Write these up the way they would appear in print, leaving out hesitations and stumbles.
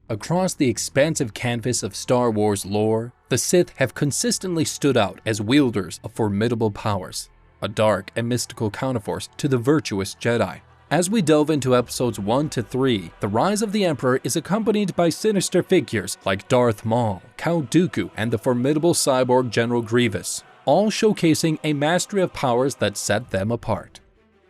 Across the expansive canvas of Star Wars lore, the Sith have consistently stood out as wielders of formidable powers, a dark and mystical counterforce to the virtuous Jedi. As we delve into episodes 1 to 3, the rise of the Emperor is accompanied by sinister figures like Darth Maul, Count Dooku, and the formidable cyborg General Grievous, all showcasing a mastery of powers that set them apart.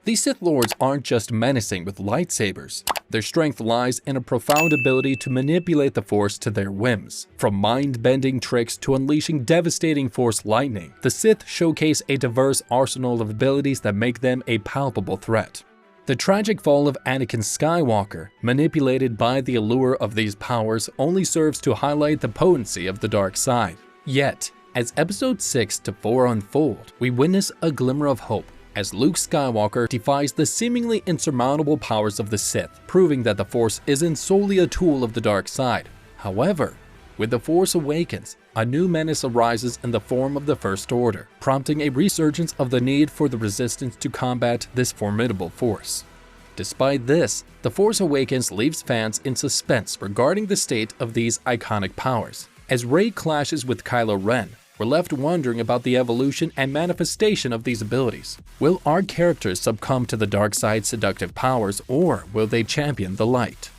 These Sith Lords aren't just menacing with lightsabers. Their strength lies in a profound ability to manipulate the Force to their whims. From mind-bending tricks to unleashing devastating Force lightning, the Sith showcase a diverse arsenal of abilities that make them a palpable threat. The tragic fall of Anakin Skywalker, manipulated by the allure of these powers, only serves to highlight the potency of the dark side. Yet, as episodes 6 to 4 unfold, we witness a glimmer of hope as Luke Skywalker defies the seemingly insurmountable powers of the Sith, proving that the Force isn't solely a tool of the dark side. However, with The Force Awakens, a new menace arises in the form of the First Order, prompting a resurgence of the need for the Resistance to combat this formidable force. Despite this, The Force Awakens leaves fans in suspense regarding the state of these iconic powers. As Rey clashes with Kylo Ren, we're left wondering about the evolution and manifestation of these abilities. Will our characters succumb to the dark side's seductive powers, or will they champion the light?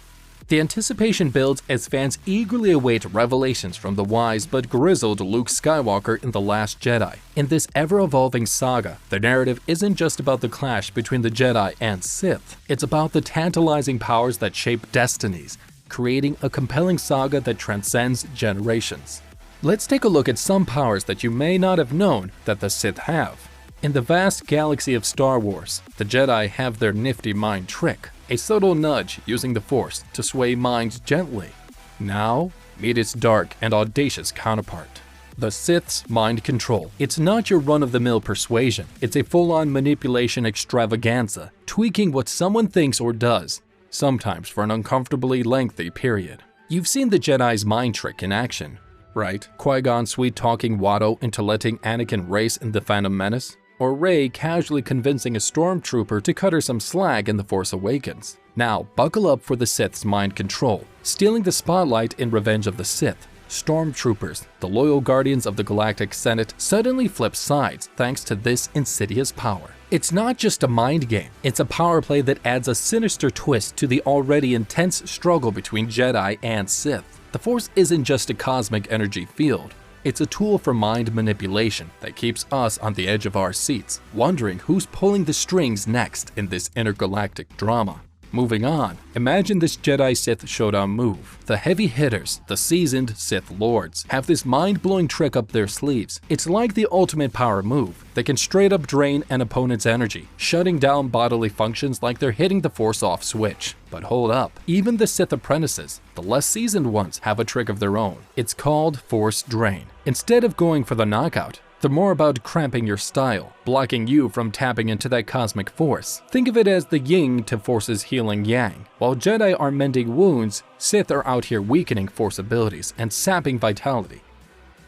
The anticipation builds as fans eagerly await revelations from the wise but grizzled Luke Skywalker in The Last Jedi. In this ever-evolving saga, the narrative isn't just about the clash between the Jedi and Sith. It's about the tantalizing powers that shape destinies, creating a compelling saga that transcends generations. Let's take a look at some powers that you may not have known that the Sith have. In the vast galaxy of Star Wars, the Jedi have their nifty mind trick, a subtle nudge using the Force to sway minds gently. Now, meet its dark and audacious counterpart, the Sith's mind control. It's not your run-of-the-mill persuasion, it's a full-on manipulation extravaganza, tweaking what someone thinks or does, sometimes for an uncomfortably lengthy period. You've seen the Jedi's mind trick in action, right? Qui-Gon sweet-talking Watto into letting Anakin race in The Phantom Menace? Or Rey casually convincing a stormtrooper to cut her some slack in The Force Awakens. Now, buckle up for the Sith's mind control, stealing the spotlight in Revenge of the Sith. Stormtroopers, the loyal guardians of the Galactic Senate, suddenly flip sides thanks to this insidious power. It's not just a mind game, it's a power play that adds a sinister twist to the already intense struggle between Jedi and Sith. The Force isn't just a cosmic energy field. It's a tool for mind manipulation that keeps us on the edge of our seats, wondering who's pulling the strings next in this intergalactic drama. Moving on, imagine this Jedi-Sith showdown move. The heavy hitters, the seasoned Sith Lords, have this mind-blowing trick up their sleeves. It's like the ultimate power move. They can straight up drain an opponent's energy, shutting down bodily functions like they're hitting the Force off switch. But hold up, even the Sith apprentices, the less seasoned ones, have a trick of their own. It's called Force Drain. Instead of going for the knockout, they're more about cramping your style, blocking you from tapping into that cosmic force. Think of it as the yin to Force's healing yang. While Jedi are mending wounds, Sith are out here weakening Force abilities and sapping vitality.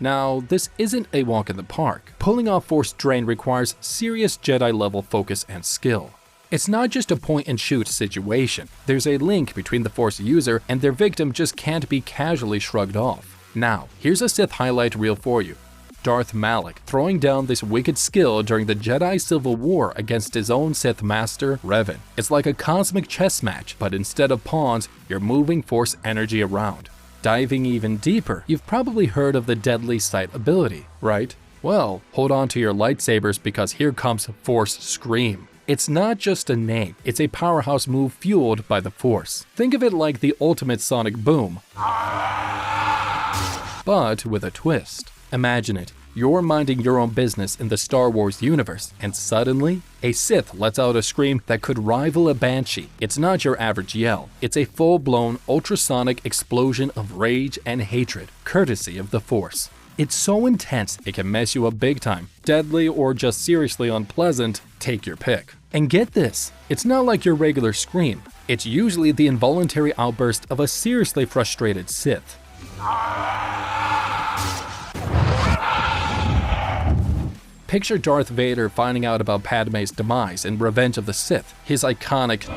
Now, this isn't a walk in the park. Pulling off Force Drain requires serious Jedi-level focus and skill. It's not just a point-and-shoot situation. There's a link between the Force user and their victim just can't be casually shrugged off. Now, here's a Sith highlight reel for you. Darth Malak throwing down this wicked skill during the Jedi Civil War against his own Sith master, Revan. It's like a cosmic chess match, but instead of pawns, you're moving Force energy around. Diving even deeper, you've probably heard of the Deadly Sight ability, right? Well, hold on to your lightsabers because here comes Force Scream. It's not just a name, it's a powerhouse move fueled by the Force. Think of it like the ultimate sonic boom, but with a twist. Imagine it, you're minding your own business in the Star Wars universe, and suddenly, a Sith lets out a scream that could rival a banshee. It's not your average yell, it's a full-blown, ultrasonic explosion of rage and hatred, courtesy of the Force. It's so intense, it can mess you up big time. Deadly or just seriously unpleasant, take your pick. And get this, it's not like your regular scream. It's usually the involuntary outburst of a seriously frustrated Sith. Picture Darth Vader finding out about Padme's demise in Revenge of the Sith, his iconic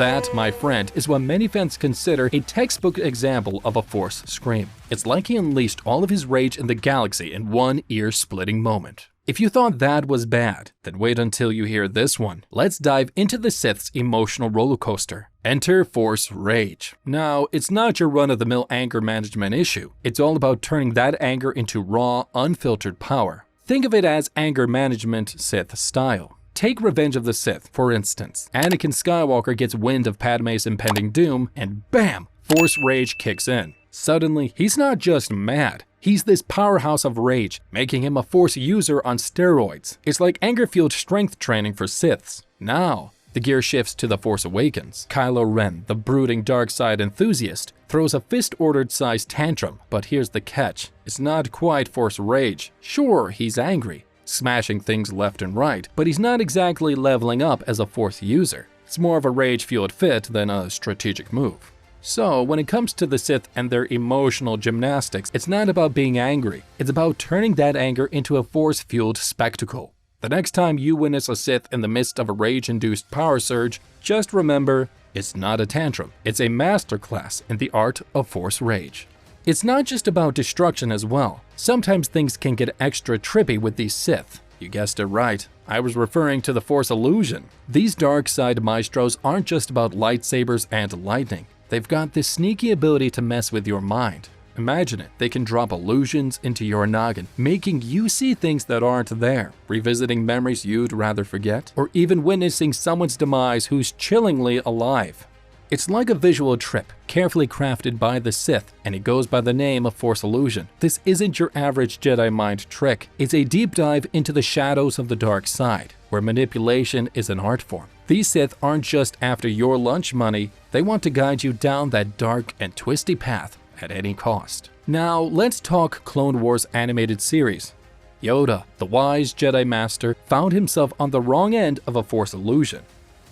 That, my friend, is what many fans consider a textbook example of a Force scream. It's like he unleashed all of his rage in the galaxy in one ear-splitting moment. If you thought that was bad, then wait until you hear this one. Let's dive into the Sith's emotional roller coaster. Enter Force Rage. Now, it's not your run-of-the-mill anger management issue. It's all about turning that anger into raw, unfiltered power. Think of it as anger management Sith style. Take Revenge of the Sith, for instance. Anakin Skywalker gets wind of Padme's impending doom, and bam! Force Rage kicks in. Suddenly, he's not just mad. He's this powerhouse of rage, making him a Force user on steroids. It's like anger-fueled strength training for Siths. Now, the gear shifts to The Force Awakens. Kylo Ren, the brooding dark side enthusiast, throws a fist-ordered sized tantrum, but here's the catch. It's not quite Force Rage. Sure, he's angry, smashing things left and right, but he's not exactly leveling up as a Force user. It's more of a rage-fueled fit than a strategic move. So, when it comes to the Sith and their emotional gymnastics, it's not about being angry. It's about turning that anger into a Force-fueled spectacle. The next time you witness a Sith in the midst of a rage-induced power surge, just remember, it's not a tantrum. It's a masterclass in the art of Force Rage. It's not just about destruction as well. Sometimes things can get extra trippy with these Sith. You guessed it right. I was referring to the Force illusion. These dark side maestros aren't just about lightsabers and lightning. They've got this sneaky ability to mess with your mind. Imagine it, they can drop illusions into your noggin, making you see things that aren't there, revisiting memories you'd rather forget, or even witnessing someone's demise who's chillingly alive. It's like a visual trip, carefully crafted by the Sith, and it goes by the name of Force Illusion. This isn't your average Jedi mind trick. It's a deep dive into the shadows of the dark side, where manipulation is an art form. These Sith aren't just after your lunch money, they want to guide you down that dark and twisty path at any cost. Now, let's talk Clone Wars animated series. Yoda, the wise Jedi Master, found himself on the wrong end of a Force illusion.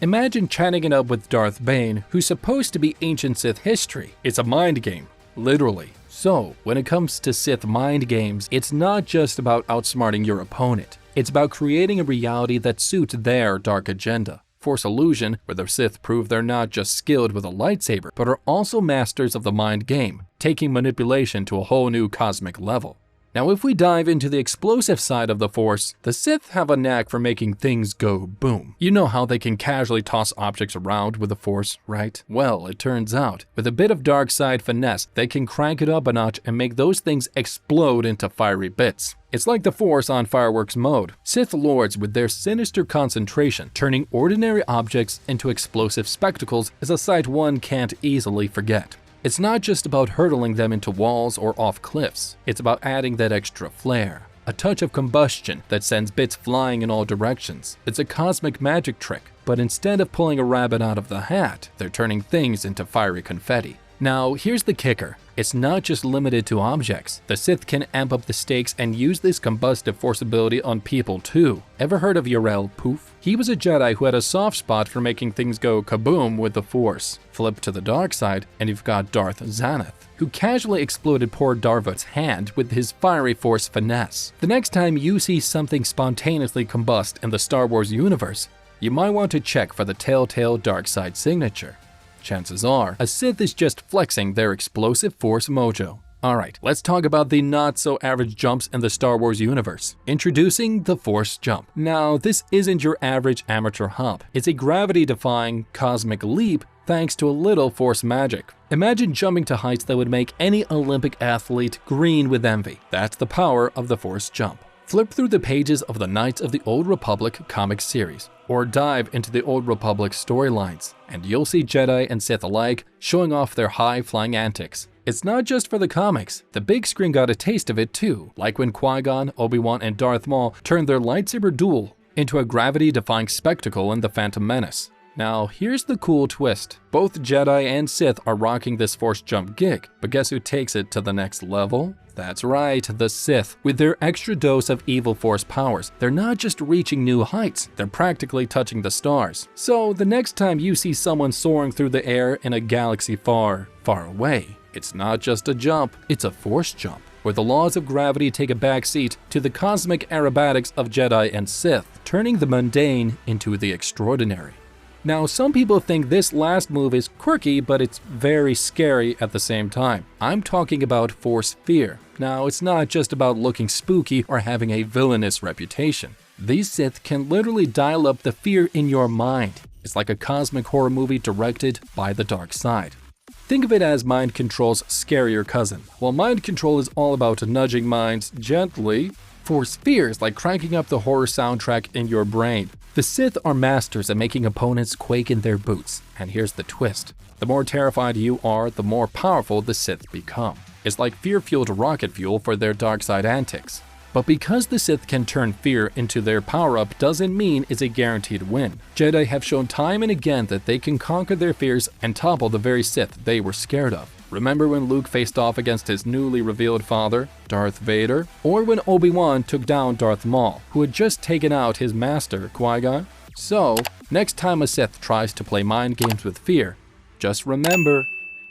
Imagine chatting it up with Darth Bane, who's supposed to be ancient Sith history. It's a mind game, literally. So, when it comes to Sith mind games, it's not just about outsmarting your opponent. It's about creating a reality that suits their dark agenda. Force Illusion, where the Sith prove they're not just skilled with a lightsaber, but are also masters of the mind game, taking manipulation to a whole new cosmic level. Now, if we dive into the explosive side of the Force, the Sith have a knack for making things go boom. You know how they can casually toss objects around with the Force, right? Well, it turns out, with a bit of dark side finesse, they can crank it up a notch and make those things explode into fiery bits. It's like the Force on fireworks mode. Sith Lords, with their sinister concentration, turning ordinary objects into explosive spectacles, is a sight one can't easily forget. It's not just about hurtling them into walls or off cliffs. It's about adding that extra flair, a touch of combustion that sends bits flying in all directions. It's a cosmic magic trick, but instead of pulling a rabbit out of the hat, they're turning things into fiery confetti. Now, here's the kicker. It's not just limited to objects. The Sith can amp up the stakes and use this combustive force ability on people too. Ever heard of Yarel Poof? He was a Jedi who had a soft spot for making things go kaboom with the Force. Flip to the dark side, and you've got Darth Xanath, who casually exploded poor Darvut's hand with his fiery Force finesse. The next time you see something spontaneously combust in the Star Wars universe, you might want to check for the telltale dark side signature. Chances are, a Sith is just flexing their explosive Force mojo. Alright, let's talk about the not-so-average jumps in the Star Wars universe. Introducing the Force Jump. Now, this isn't your average amateur hop. It's a gravity-defying cosmic leap thanks to a little Force magic. Imagine jumping to heights that would make any Olympic athlete green with envy. That's the power of the Force Jump. Flip through the pages of the Knights of the Old Republic comic series, or dive into the Old Republic storylines, and you'll see Jedi and Sith alike showing off their high-flying antics. It's not just for the comics, the big screen got a taste of it too, like when Qui-Gon, Obi-Wan, and Darth Maul turned their lightsaber duel into a gravity-defying spectacle in The Phantom Menace. Now, here's the cool twist. Both Jedi and Sith are rocking this Force Jump gig, but guess who takes it to the next level? That's right, the Sith. With their extra dose of evil Force powers, they're not just reaching new heights, they're practically touching the stars. So, the next time you see someone soaring through the air in a galaxy far, far away, it's not just a jump, it's a Force jump, where the laws of gravity take a backseat to the cosmic aerobatics of Jedi and Sith, turning the mundane into the extraordinary. Now, some people think this last move is quirky, but it's very scary at the same time. I'm talking about Force Fear. Now, it's not just about looking spooky or having a villainous reputation. These Sith can literally dial up the fear in your mind. It's like a cosmic horror movie directed by the dark side. Think of it as mind control's scarier cousin. While mind control is all about nudging minds gently, Force Fear is like cranking up the horror soundtrack in your brain. The Sith are masters at making opponents quake in their boots. And here's the twist. The more terrified you are, the more powerful the Sith become. It's like fear-fueled rocket fuel for their dark side antics. But because the Sith can turn fear into their power-up doesn't mean it's a guaranteed win. Jedi have shown time and again that they can conquer their fears and topple the very Sith they were scared of. Remember when Luke faced off against his newly revealed father, Darth Vader? Or when Obi-Wan took down Darth Maul, who had just taken out his master, Qui-Gon? So, next time a Sith tries to play mind games with fear, just remember,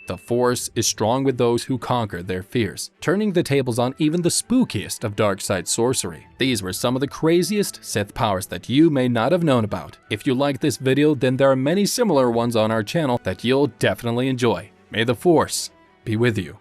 the Force is strong with those who conquer their fears, turning the tables on even the spookiest of dark side sorcery. These were some of the craziest Sith powers that you may not have known about. If you like this video, then there are many similar ones on our channel that you'll definitely enjoy. May the Force be with you.